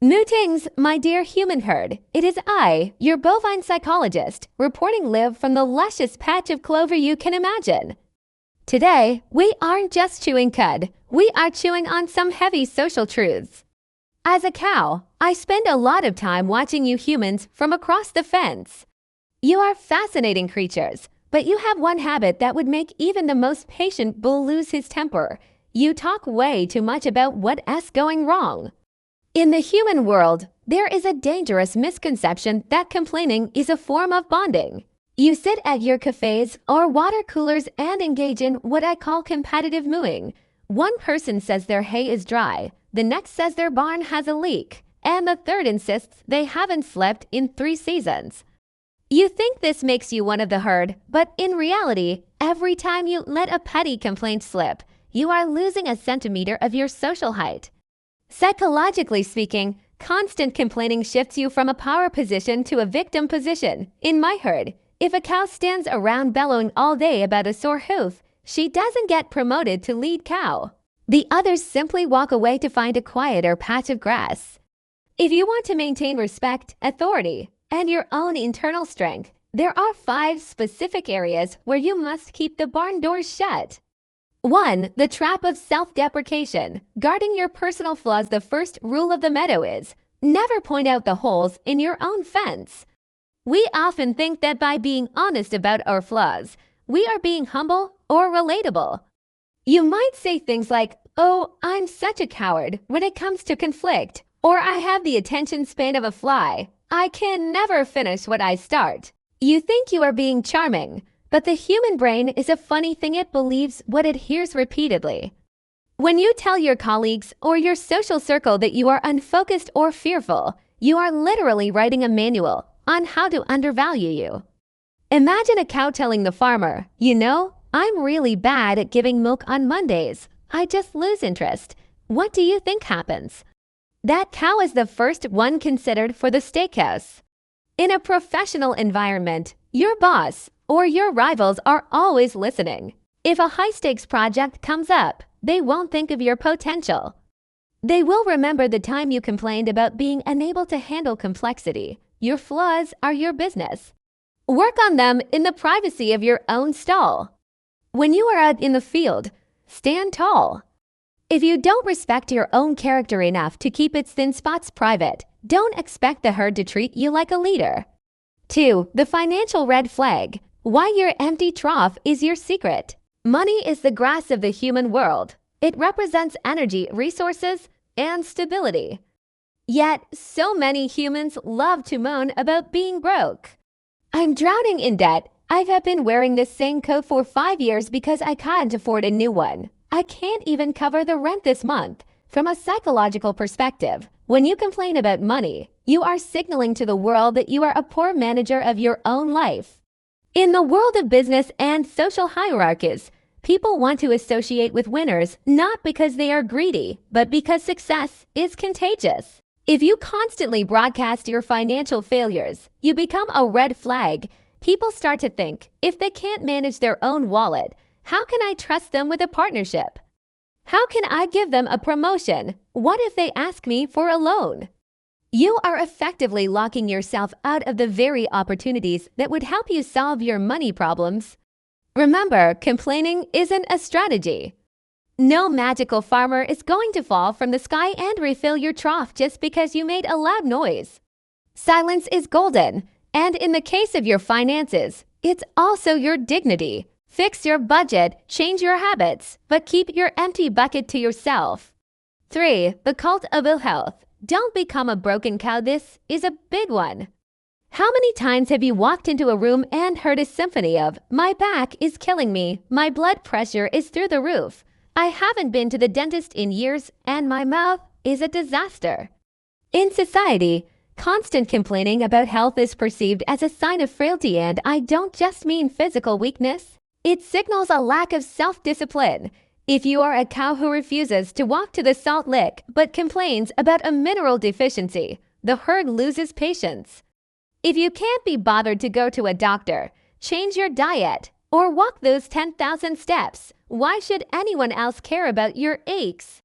Greetings, my dear human herd. It is I, your bovine psychologist, reporting live from the luscious patch of clover you can imagine. Today, we aren't just chewing cud, we are chewing on some heavy social truths. As a cow, I spend a lot of time watching you humans from across the fence. You are fascinating creatures, but you have one habit that would make even the most patient bull lose his temper. You talk way too much about what's going wrong. In the human world, there is a dangerous misconception that complaining is a form of bonding. You sit at your cafes or water coolers and engage in what I call competitive mooing. One person says their hay is dry, the next says their barn has a leak, and the third insists they haven't slept in 3 seasons. You think this makes you one of the herd, but in reality, every time you let a petty complaint slip, you are losing a centimeter of your social height. Psychologically speaking, constant complaining shifts you from a power position to a victim position. In my herd, if a cow stands around bellowing all day about a sore hoof, she doesn't get promoted to lead cow. The others simply walk away to find a quieter patch of grass. If you want to maintain respect, authority, and your own internal strength, there are 5 specific areas where you must keep the barn doors shut. 1. The trap of self-deprecation. Guarding your personal flaws. The first rule of the meadow is, never point out the holes in your own fence. We often think that by being honest about our flaws, we are being humble or relatable. You might say things like, "Oh, I'm such a coward when it comes to conflict," or "I have the attention span of a fly. I can never finish what I start." You think you are being charming, but the human brain is a funny thing. It believes what it hears repeatedly. When you tell your colleagues or your social circle that you are unfocused or fearful, you are literally writing a manual on how to undervalue you. Imagine a cow telling the farmer, "I'm really bad at giving milk on Mondays. I just lose interest." What do you think happens? That cow is the first one considered for the steakhouse. In a professional environment, your boss or your rivals are always listening. If a high-stakes project comes up, they won't think of your potential. They will remember the time you complained about being unable to handle complexity. Your flaws are your business. Work on them in the privacy of your own stall. When you are out in the field, stand tall. If you don't respect your own character enough to keep its thin spots private, don't expect the herd to treat you like a leader. 2. The financial red flag. Why your empty trough is your secret. Money is the grass of the human world. It represents energy, resources, and stability. Yet, so many humans love to moan about being broke. "I'm drowning in debt. I have been wearing this same coat for 5 years because I can't afford a new one. I can't even cover the rent this month." From a psychological perspective, when you complain about money, you are signaling to the world that you are a poor manager of your own life. In the world of business and social hierarchies, people want to associate with winners not because they are greedy, but because success is contagious. If you constantly broadcast your financial failures, you become a red flag. People start to think, if they can't manage their own wallet, how can I trust them with a partnership? How can I give them a promotion? What if they ask me for a loan? You are effectively locking yourself out of the very opportunities that would help you solve your money problems. Remember, complaining isn't a strategy. No magical farmer is going to fall from the sky and refill your trough just because you made a loud noise. Silence is golden, and in the case of your finances, it's also your dignity. Fix your budget, change your habits, but keep your empty bucket to yourself. 3. The cult of ill health. Don't become a broken cow. This is a big one. How many times have you walked into a room and heard a symphony of, "My back is killing me, my blood pressure is through the roof, I haven't been to the dentist in years, and my mouth is a disaster"? In society, constant complaining about health is perceived as a sign of frailty, and I don't just mean physical weakness. It signals a lack of self-discipline. If you are a cow who refuses to walk to the salt lick but complains about a mineral deficiency, the herd loses patience. If you can't be bothered to go to a doctor, change your diet or walk those 10,000 steps. Why should anyone else care about your aches?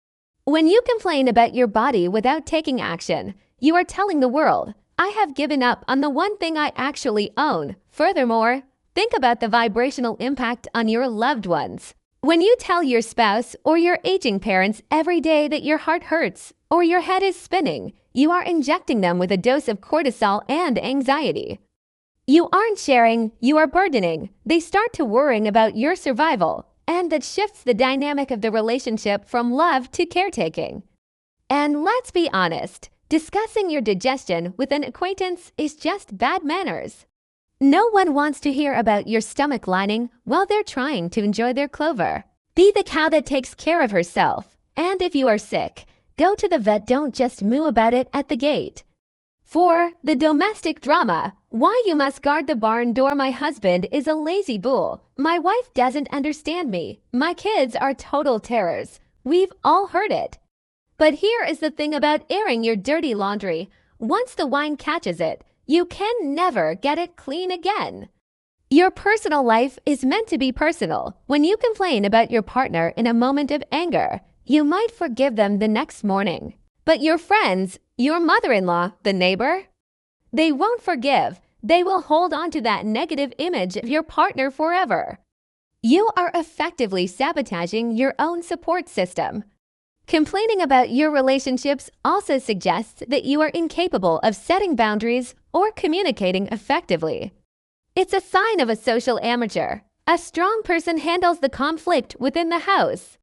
When you complain about your body without taking action, you are telling the world, I have given up on the one thing I actually own. Furthermore, think about the vibrational impact on your loved ones. When you tell your spouse or your aging parents every day that your heart hurts or your head is spinning, you are injecting them with a dose of cortisol and anxiety. You aren't sharing, you are burdening. They start to worrying about your survival, and that shifts the dynamic of the relationship from love to caretaking. And let's be honest, discussing your digestion with an acquaintance is just bad manners. No one wants to hear about your stomach lining while they're trying to enjoy their clover. Be the cow that takes care of herself. And if you are sick, go to the vet, don't just moo about it at the gate. 4. The domestic drama. Why you must guard the barn door. My husband is a lazy bull. My wife doesn't understand me. My kids are total terrors. We've all heard it. But here is the thing about airing your dirty laundry. Once the wine catches it, you can never get it clean again. Your personal life is meant to be personal. When you complain about your partner in a moment of anger, you might forgive them the next morning. But your friends, your mother-in-law, the neighbor, they won't forgive. They will hold on to that negative image of your partner forever. You are effectively sabotaging your own support system. Complaining about your relationships also suggests that you are incapable of setting boundaries or communicating effectively. It's a sign of a social amateur. A strong person handles the conflict within the house.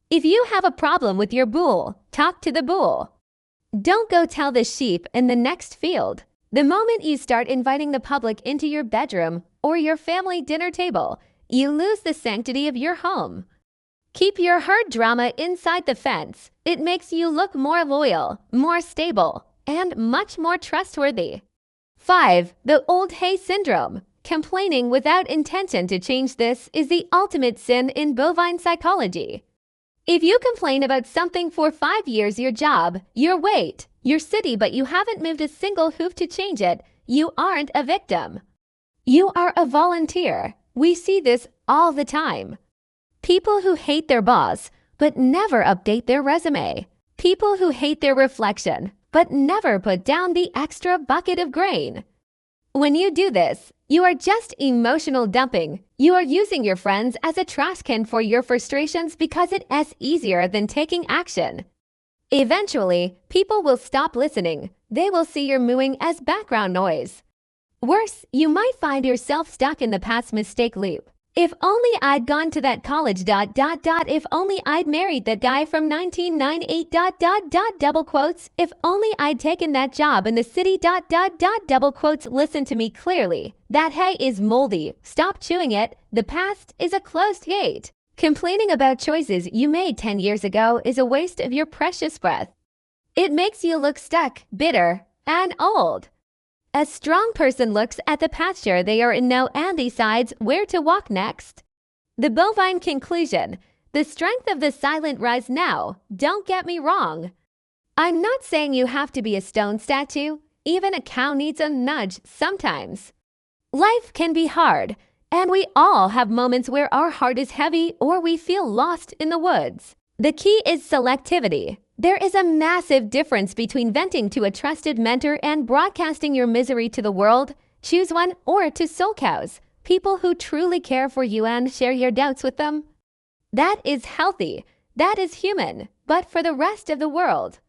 If you have a problem with your bull, talk to the bull. Don't go tell the sheep in the next field. The moment you start inviting the public into your bedroom or your family dinner table, you lose the sanctity of your home. Keep your herd drama inside the fence. It makes you look more loyal, more stable, and much more trustworthy. 5. The old hay syndrome. Complaining without intention to change this is the ultimate sin in bovine psychology. If you complain about something for 5 years, your job, your weight, your city, but you haven't moved a single hoof to change it, you aren't a victim. You are a volunteer. We see this all the time. People who hate their boss, but never update their resume. People who hate their reflection, but never put down the extra bucket of grain. When you do this, you are just emotional dumping. You are using your friends as a trash can for your frustrations because it is easier than taking action. Eventually, people will stop listening. They will see your mooing as background noise. Worse, you might find yourself stuck in the past mistake loop. If only I'd gone to that college ... If only I'd married that guy from 1998 ... Double quotes. If only I'd taken that job in the city ... Double quotes. Listen to me clearly. That hay is moldy. Stop chewing it. The past is a closed gate. Complaining about choices you made 10 years ago is a waste of your precious breath. It makes you look stuck, bitter, and old. A strong person looks at the pasture they are in now and decides where to walk next. The bovine conclusion. The strength of the silent rise now. Don't get me wrong. I'm not saying you have to be a stone statue. Even a cow needs a nudge sometimes. Life can be hard, and we all have moments where our heart is heavy or we feel lost in the woods. The key is selectivity. There is a massive difference between venting to a trusted mentor and broadcasting your misery to the world. Choose one, or to soul cows, people who truly care for you and share your doubts with them. That is healthy. That is human. But for the rest of the world,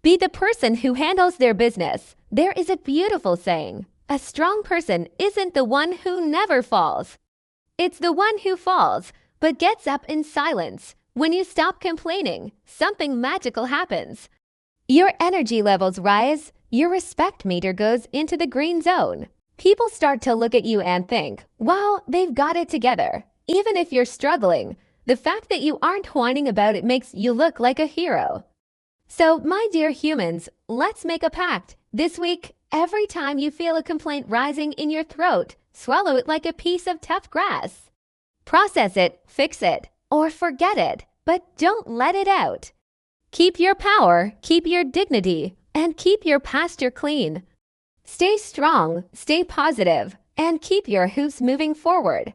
be the person who handles their business. There is a beautiful saying. A strong person isn't the one who never falls. It's the one who falls, but gets up in silence. When you stop complaining, something magical happens. Your energy levels rise, your respect meter goes into the green zone. People start to look at you and think, wow, they've got it together. Even if you're struggling, the fact that you aren't whining about it makes you look like a hero. So, my dear humans, let's make a pact. This week, every time you feel a complaint rising in your throat, swallow it like a piece of tough grass. Process it, fix it, or forget it, but don't let it out. Keep your power, keep your dignity, and keep your pasture clean. Stay strong, stay positive, and keep your hooves moving forward.